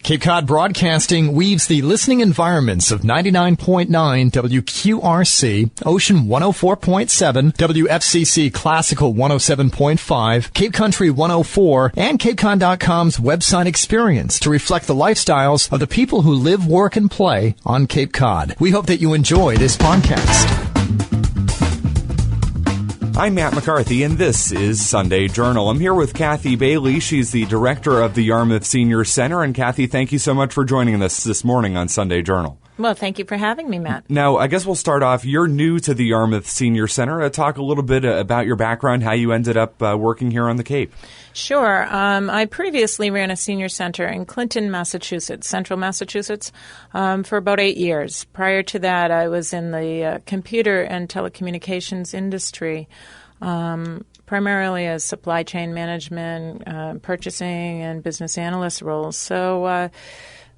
Cape Cod Broadcasting weaves the listening environments of 99.9 WQRC, Ocean 104.7, WFCC Classical 107.5, Cape Country 104, and CapeCon.com's website experience to reflect the lifestyles of the people who live, work, and play on Cape Cod. We hope that you enjoy this podcast. I'm Matt McCarthy, and this is Sunday Journal. I'm here with Kathy Bailey. She's the director of the Yarmouth Senior Center. And Kathy, thank you so much for joining us this morning on Sunday Journal. Well, thank you for having me, Matt. Now, I guess we'll start off. You're new to the Yarmouth Senior Center. Talk a little bit about your background, how you ended up working here on the Cape. Sure. I previously ran a senior center in Clinton, Massachusetts, central Massachusetts, for about 8 years. Prior to that, I was in the computer and telecommunications industry, primarily as supply chain management, purchasing, and business analyst roles. So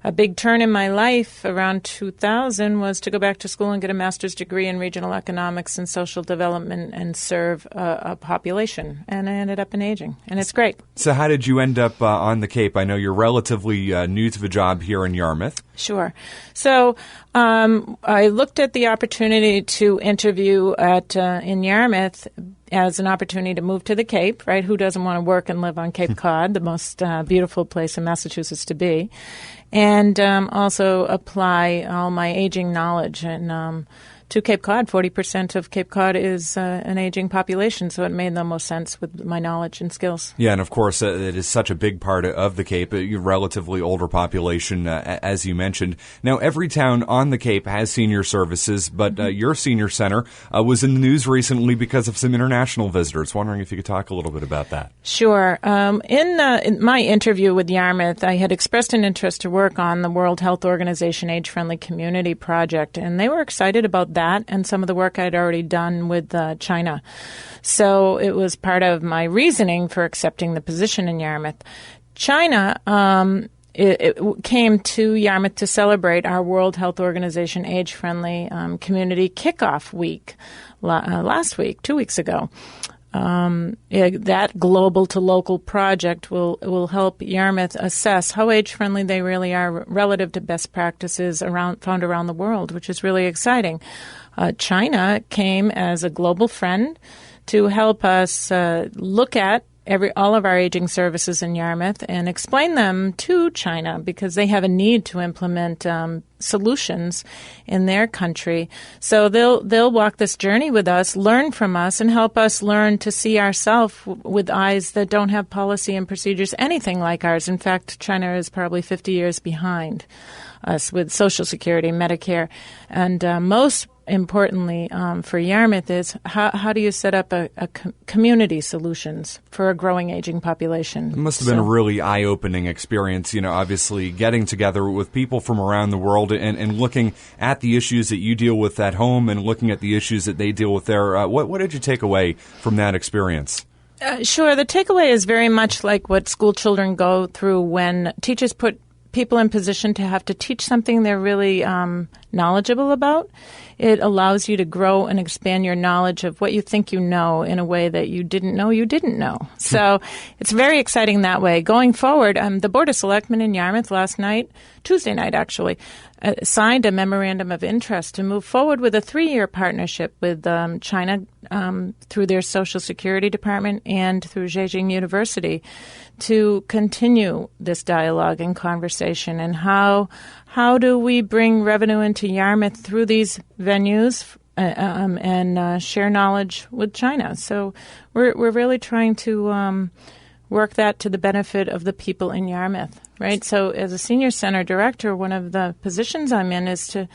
a big turn in my life around 2000 was to go back to school and get a master's degree in regional economics and social development and serve a population. And I ended up in aging, and it's great. So how did you end up on the Cape? I know you're relatively new to the job here in Yarmouth. Sure. So I looked at the opportunity to interview in Yarmouth as an opportunity to move to the Cape, right? Who doesn't want to work and live on Cape Cod, the most beautiful place in Massachusetts to be? And also apply all my aging knowledge to Cape Cod. 40% of Cape Cod is an aging population, so it made the most sense with my knowledge and skills. Yeah, and of course, it is such a big part of the Cape, a relatively older population, as you mentioned. Now, every town on the Cape has senior services, but your senior center was in the news recently because of some international visitors. Wondering if you could talk a little bit about that. Sure. In my interview with Yarmouth, I had expressed an interest to work on the World Health Organization Age-Friendly Community Project, and they were excited about that and some of the work I'd already done with China. So it was part of my reasoning for accepting the position in Yarmouth. China it came to Yarmouth to celebrate our World Health Organization Age-Friendly Community Kickoff Week last week, 2 weeks ago. That global to local project will help Yarmouth assess how age-friendly they really are relative to best practices found around the world, which is really exciting. China came as a global friend to help us look at all of our aging services in Yarmouth and explain them to China because they have a need to implement solutions in their country. So they'll walk this journey with us, learn from us, and help us learn to see ourselves with eyes that don't have policy and procedures anything like ours. In fact, China is probably 50 years behind us with Social Security, Medicare, and most importantly for Yarmouth is how do you set up a community solutions for a growing aging population? It must have been a really eye-opening experience, obviously getting together with people from around the world and looking at the issues that you deal with at home and looking at the issues that they deal with there. What did you take away from that experience? Sure. The takeaway is very much like what school children go through when teachers put people in position to have to teach something they're really knowledgeable about. It allows you to grow and expand your knowledge of what you think you know in a way that you didn't know. So it's very exciting that way. Going forward, the Board of Selectmen in Yarmouth last night, Tuesday night actually, signed a memorandum of interest to move forward with a 3-year partnership with China through their Social Security Department and through Zhejiang University to continue this dialogue and conversation and how do we bring revenue into Yarmouth through these venues and share knowledge with China. So we're really trying to work that to the benefit of the people in Yarmouth, right? So as a senior center director, one of the positions I'm in is to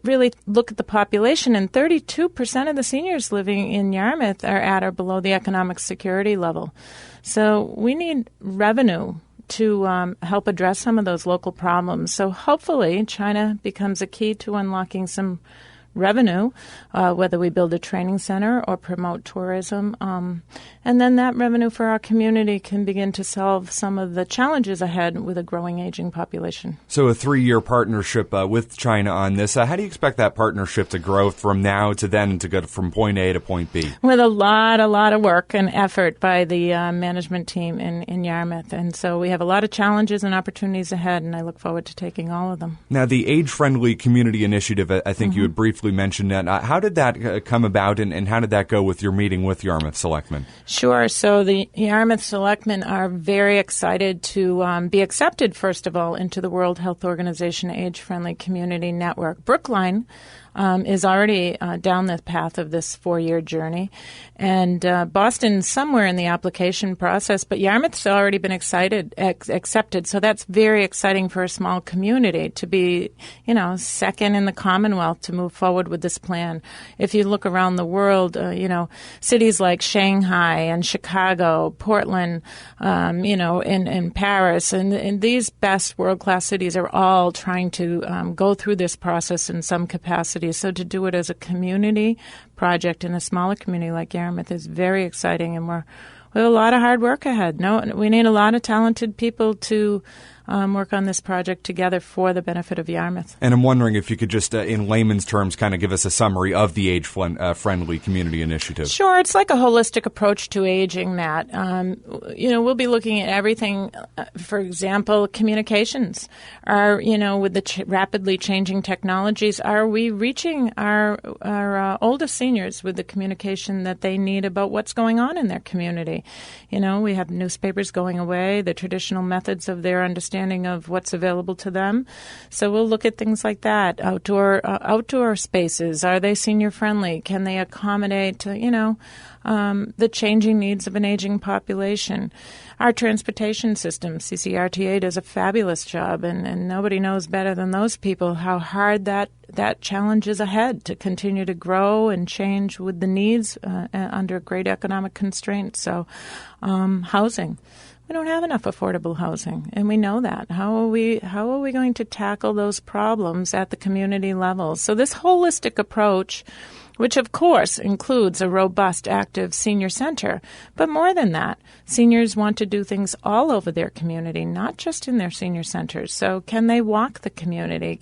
really look at the population, and 32% of the seniors living in Yarmouth are at or below the economic security level. So we need revenue to help address some of those local problems. So hopefully China becomes a key to unlocking some revenue, whether we build a training center or promote tourism. And then that revenue for our community can begin to solve some of the challenges ahead with a growing aging population. So a 3-year partnership with China on this. How do you expect that partnership to grow from now to then and to go from point A to point B? With a lot of work and effort by the management team in Yarmouth. And so we have a lot of challenges and opportunities ahead, and I look forward to taking all of them. Now, the Age-Friendly Community Initiative, I think you had briefly mentioned that. How did that come about, and how did that go with your meeting with Yarmouth Selectmen? Sure. So the Yarmouth Selectmen are very excited to be accepted, first of all, into the World Health Organization Age-Friendly Community Network. Brookline is already down the path of this 4-year journey. And Boston's somewhere in the application process, but Yarmouth's already been accepted. So that's very exciting for a small community to be, second in the Commonwealth to move forward with this plan. If you look around the world, cities like Shanghai and Chicago, Portland, in Paris, and these best world-class cities are all trying to go through this process in some capacity. So to do it as a community project in a smaller community like Yarmouth is very exciting, and we have a lot of hard work ahead. We need a lot of talented people to work on this project together for the benefit of Yarmouth. And I'm wondering if you could just, in layman's terms, kind of give us a summary of the Age-Friendly Community Initiative. Sure. It's like a holistic approach to aging, Matt. We'll be looking at everything, for example, communications. With the rapidly changing technologies, are we reaching our oldest seniors with the communication that they need about what's going on in their community? We have newspapers going away, the traditional methods of their understanding of what's available to them. So we'll look at things like that. Outdoor spaces, are they senior friendly? Can they accommodate, the changing needs of an aging population? Our transportation system, CCRTA, does a fabulous job, and nobody knows better than those people how hard that challenge is ahead to continue to grow and change with the needs under great economic constraints. So housing. We don't have enough affordable housing, and we know that. How are we going to tackle those problems at the community level? So this holistic approach, which of course includes a robust, active senior center, but more than that, seniors want to do things all over their community, not just in their senior centers. So can they walk the community?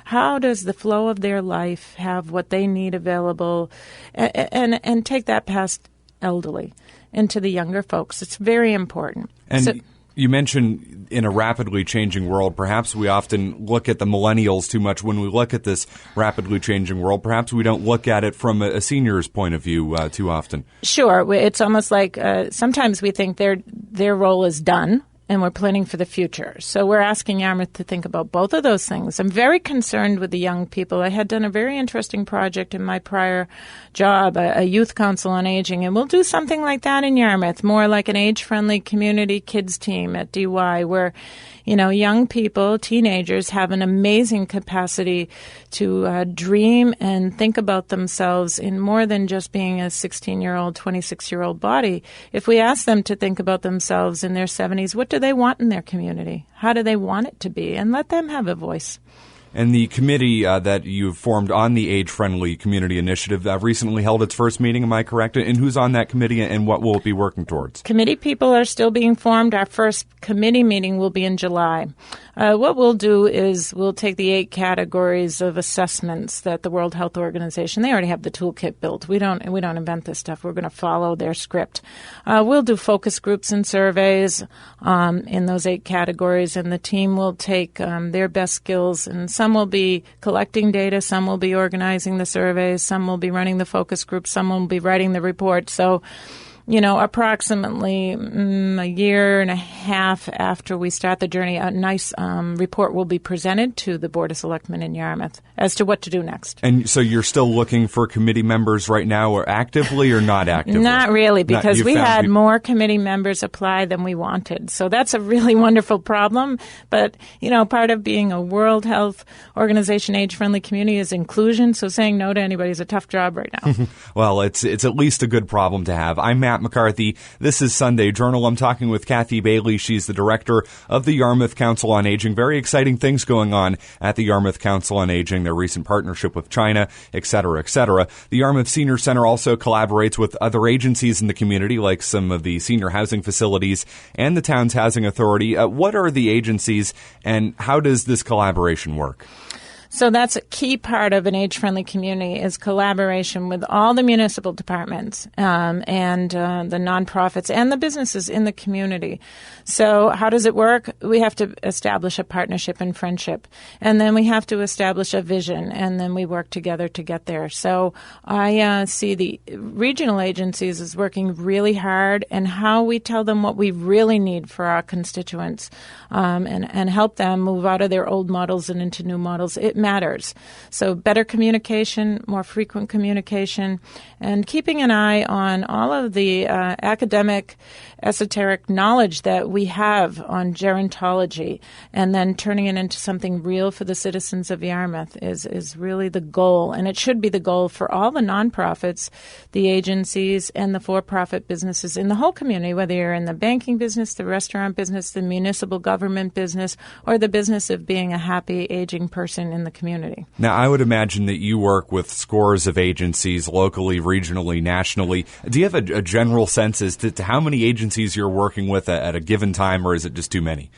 How does the flow of their life have what they need available, and take that past elderly into the younger folks? It's very important. And you mentioned in a rapidly changing world, perhaps we often look at the millennials too much. When we look at this rapidly changing world, perhaps we don't look at it from a senior's point of view too often. Sure. It's almost like sometimes we think their role is done, and we're planning for the future. So we're asking Yarmouth to think about both of those things. I'm very concerned with the young people. I had done a very interesting project in my prior job, a youth council on aging, and we'll do something like that in Yarmouth, more like an age-friendly community kids team at DY, where young people, teenagers, have an amazing capacity to dream and think about themselves in more than just being a 16-year-old, 26-year-old body. If we ask them to think about themselves in their 70s, what do they want in their community? How do they want it to be? And let them have a voice. And the committee that you've formed on the Age-Friendly Community Initiative recently held its first meeting, am I correct? And who's on that committee, and what will it be working towards? Committee people are still being formed. Our first committee meeting will be in July. What we'll do is we'll take the 8 categories of assessments that the World Health Organization, they already have the toolkit built. We don't invent this stuff. We're going to follow their script. We'll do focus groups and surveys in those 8 categories, and the team will take their best skills, and some will be collecting data, some will be organizing the surveys, some will be running the focus groups, some will be writing the report. So, approximately a year and a half after we start the journey, a nice report will be presented to the Board of Selectmen in Yarmouth as to what to do next. And so you're still looking for committee members right now, or actively or not actively? Not really, because we had more committee members apply than we wanted. So that's a really wonderful problem. But, part of being a World Health Organization age-friendly community is inclusion. So saying no to anybody is a tough job right now. Well, it's at least a good problem to have. I'm Matt Matt McCarthy. This is Sunday Journal. I'm talking with Kathy Bailey. She's the director of the Yarmouth Council on Aging. Very exciting things going on at the Yarmouth Council on Aging, their recent partnership with China, et cetera, et cetera. The Yarmouth Senior Center also collaborates with other agencies in the community, like some of the senior housing facilities and the town's housing authority. What are the agencies, and how does this collaboration work? So that's a key part of an age-friendly community is collaboration with all the municipal departments and the nonprofits and the businesses in the community. So how does it work? We have to establish a partnership and friendship, and then we have to establish a vision, and then we work together to get there. So I see the regional agencies as working really hard, and how we tell them what we really need for our constituents and help them move out of their old models and into new models. It matters. So better communication, more frequent communication, and keeping an eye on all of the academic, esoteric knowledge that we have on gerontology, and then turning it into something real for the citizens of Yarmouth is really the goal. And it should be the goal for all the nonprofits, the agencies, and the for-profit businesses in the whole community, whether you're in the banking business, the restaurant business, the municipal government business, or the business of being a happy aging person in the community. Now, I would imagine that you work with scores of agencies locally, regionally, nationally. Do you have a general sense as to how many agencies you're working with at a given time, or is it just too many?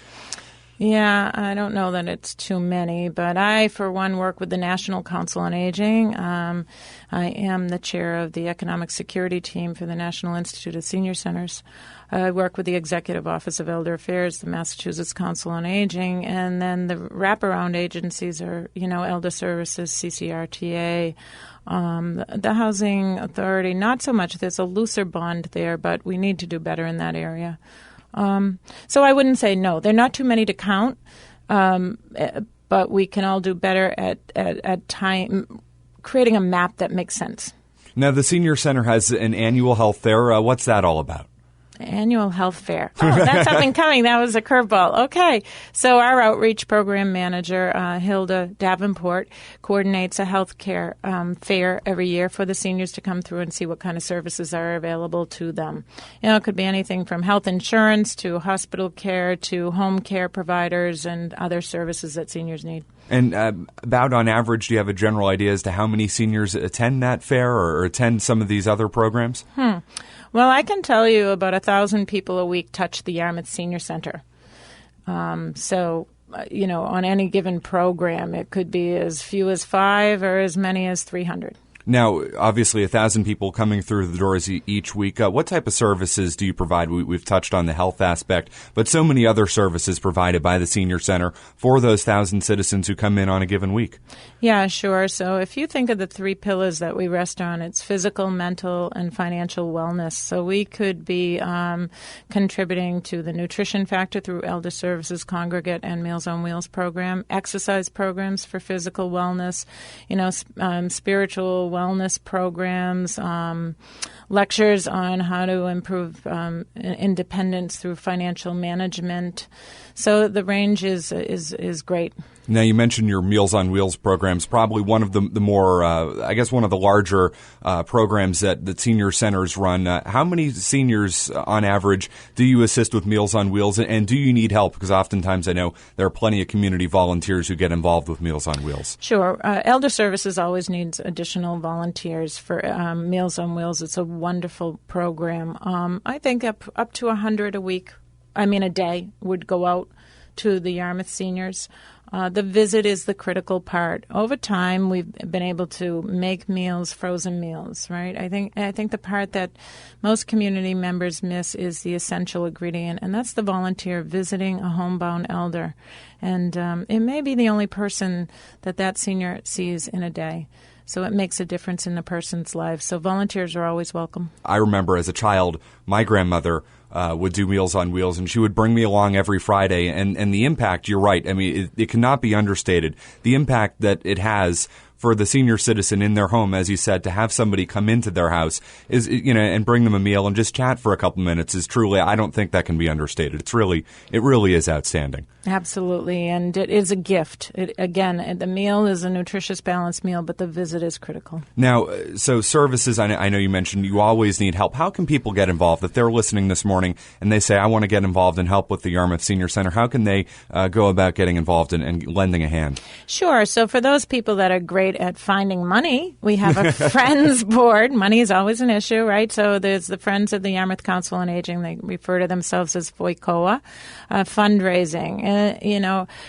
Yeah, I don't know that it's too many, but I, for one, work with the National Council on Aging. I am the chair of the Economic Security Team for the National Institute of Senior Centers. I work with the Executive Office of Elder Affairs, the Massachusetts Council on Aging, and then the wraparound agencies are, Elder Services, CCRTA, the Housing Authority. Not so much. There's a looser bond there, but we need to do better in that area. So I wouldn't say no. There are not too many to count, but we can all do better at time creating a map that makes sense. Now, the Senior Center has an annual health fair. What's that all about? Annual health fair. Oh, that's up and coming. That was a curveball. Okay. So our outreach program manager, Hilda Davenport, coordinates a health care fair every year for the seniors to come through and see what kind of services are available to them. It could be anything from health insurance to hospital care to home care providers and other services that seniors need. And about on average, do you have a general idea as to how many seniors attend that fair or attend some of these other programs? Well, I can tell you about 1,000 people a week touch the Yarmouth Senior Center. On any given program, it could be as few as 5 or as many as 300. Now, obviously, 1,000 people coming through the doors each week. What type of services do you provide? We've touched on the health aspect, but so many other services provided by the Senior Center for those 1,000 citizens who come in on a given week. Yeah, sure. So if you think of the 3 pillars that we rest on, it's physical, mental, and financial wellness. So we could be contributing to the nutrition factor through Elder Services Congregate and Meals on Wheels program, exercise programs for physical wellness, spiritual wellness programs, lectures on how to improve independence through financial management. So the range is great. Now, you mentioned your Meals on Wheels programs, probably one of the more, one of the larger programs that senior centers run. How many seniors, on average, do you assist with Meals on Wheels, and do you need help? Because oftentimes I know there are plenty of community volunteers who get involved with Meals on Wheels. Sure. Elder Services always needs additional volunteers for Meals on Wheels. It's a wonderful program. I think up to 100 a day would go out to the Yarmouth seniors. The visit is the critical part. Over time, we've been able to make meals, frozen meals, right? I think the part that most community members miss is the essential ingredient, and that's the volunteer visiting a homebound elder. And it may be the only person that senior sees in a day. So it makes a difference in a person's life. So volunteers are always welcome. I remember as a child, my grandmother would do Meals on Wheels, and she would bring me along every Friday. And the impact, you're right, I mean, it cannot be understated. The impact that it has for the senior citizen in their home, as you said, to have somebody come into their house is, and bring them a meal and just chat for a couple minutes is truly, I don't think that can be understated. It really is outstanding. Absolutely, and it is a gift. Again, the meal is a nutritious, balanced meal, but the visit is critical. Now, so services, I know you mentioned you always need help. How can people get involved? If they're listening this morning and they say, I want to get involved and help with the Yarmouth Senior Center, how can they go about getting involved and lending a hand? Sure. So for those people that are great at finding money, we have a Friends board. Money is always an issue, right? So there's the Friends of the Yarmouth Council on Aging. They refer to themselves as FOICOA, fundraising.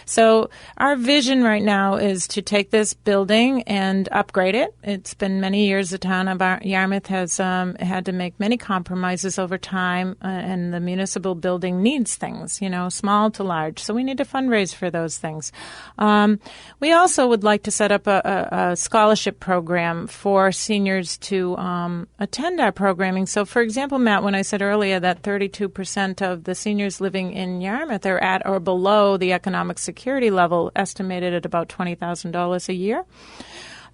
So our vision right now is to take this building and upgrade it. It's been many years. The town of Yarmouth has had to make many compromises over time, and the municipal building needs things, small to large. So we need to fundraise for those things. We also would like to set up a scholarship program for seniors to attend our programming. So, for example, Matt, when I said earlier that 32% of the seniors living in Yarmouth are at or below the economic security level, estimated at about $20,000 a year,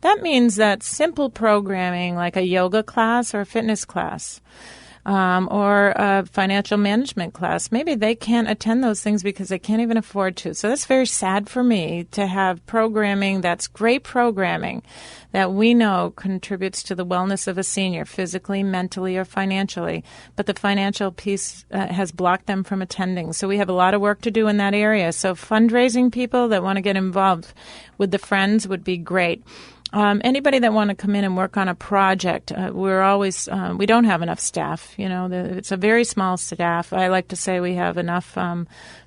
that means that simple programming like a yoga class or a fitness class, or a financial management class, maybe they can't attend those things because they can't even afford to. So that's very sad for me to have programming that's great programming that we know contributes to the wellness of a senior, physically, mentally, or financially. But the financial piece has blocked them from attending. So we have a lot of work to do in that area. So fundraising people that want to get involved with the Friends would be great. Anybody that want to come in and work on a project, we're always, we don't have enough staff. It's a very small staff. I like to say we have enough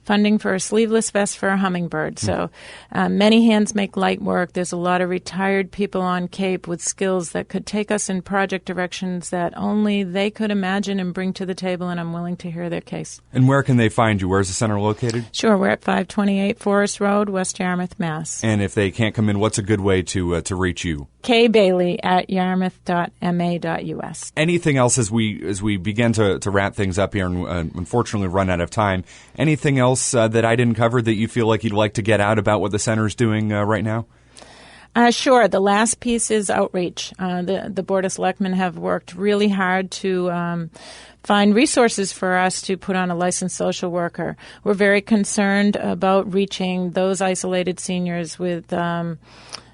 funding for a sleeveless vest for a hummingbird. So many hands make light work. There's a lot of retired people on Cape with skills that could take us in project directions that only they could imagine and bring to the table, and I'm willing to hear their case. And where can they find you? Where's the center located? Sure. We're at 528 Forest Road, West Yarmouth, Mass. And if they can't come in, what's a good way to reach you? kbailey@yarmouth.ma.us. Anything else as we begin to wrap things up here and unfortunately run out of time? Anything else that I didn't cover that you feel like you'd like to get out about what the center's doing right now? Sure. The last piece is outreach. The Board of Selectmen have worked really hard to find resources for us to put on a licensed social worker. We're very concerned about reaching those isolated seniors with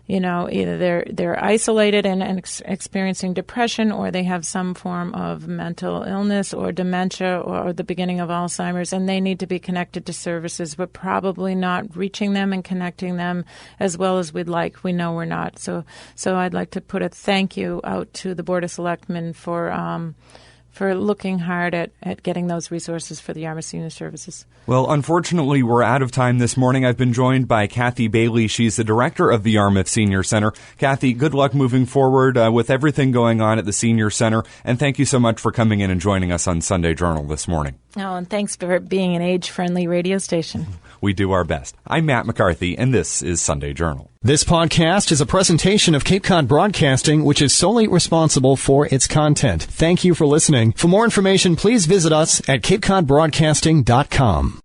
either they're isolated and experiencing depression, or they have some form of mental illness or dementia or the beginning of Alzheimer's, and they need to be connected to services. We're probably not reaching them and connecting them as well as we'd like. We know we're not. So I'd like to put a thank you out to the Board of Selectmen for looking hard at getting those resources for the Yarmouth Senior Services. Well, unfortunately, we're out of time this morning. I've been joined by Kathy Bailey. She's the director of the Yarmouth Senior Center. Kathy, good luck moving forward with everything going on at the Senior Center, and thank you so much for coming in and joining us on Sunday Journal this morning. Oh, and thanks for being an age-friendly radio station. We do our best. I'm Matt McCarthy, and this is Sunday Journal. This podcast is a presentation of Cape Cod Broadcasting, which is solely responsible for its content. Thank you for listening. For more information, please visit us at capecodbroadcasting.com.